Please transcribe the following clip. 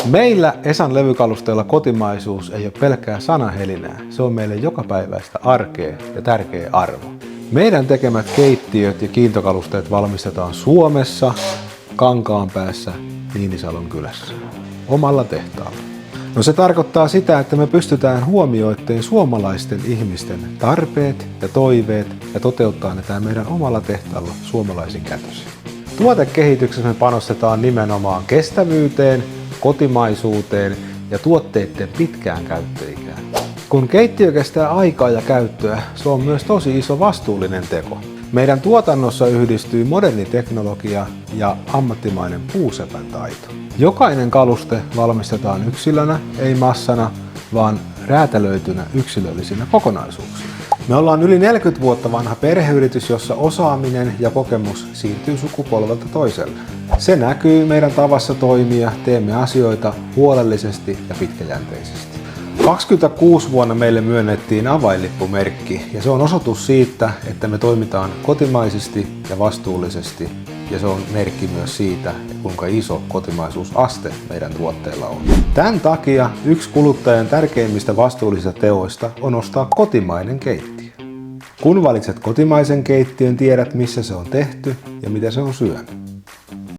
Meillä Esan levykalusteella kotimaisuus ei ole pelkkää sanahelinää. Se on meille jokapäiväistä arkea ja tärkeä arvo. Meidän tekemät keittiöt ja kiintokalusteet valmistetaan Suomessa, Kankaanpäässä, Niinisalon kylässä, omalla tehtaalla. No se tarkoittaa sitä, että me pystytään huomioimaan suomalaisten ihmisten tarpeet ja toiveet ja toteuttaa ne täällä meidän omalla tehtaalla suomalaisin kätösin. Tuotekehityksessä me panostetaan nimenomaan kestävyyteen, kotimaisuuteen ja tuotteiden pitkään käyttöikään. Kun keittiö kestää aikaa ja käyttöä, se on myös tosi iso vastuullinen teko. Meidän tuotannossa yhdistyy moderni teknologia ja ammattimainen puusepän taito. Jokainen kaluste valmistetaan yksilönä, ei massana, vaan räätälöitynä yksilöllisinä kokonaisuuksina. Me ollaan yli 40 vuotta vanha perheyritys, jossa osaaminen ja kokemus siirtyy sukupolvelta toiselle. Se näkyy meidän tavassa toimia, teemme asioita huolellisesti ja pitkäjänteisesti. 26 vuonna meille myönnettiin avainlippumerkki ja se on osoitus siitä, että me toimitaan kotimaisesti ja vastuullisesti ja se on merkki myös siitä, kuinka iso kotimaisuusaste meidän tuotteilla on. Tämän takia yksi kuluttajan tärkeimmistä vastuullisista teoista on ostaa kotimainen keittiö. Kun valitset kotimaisen keittiön, tiedät missä se on tehty ja mitä se on syönyt.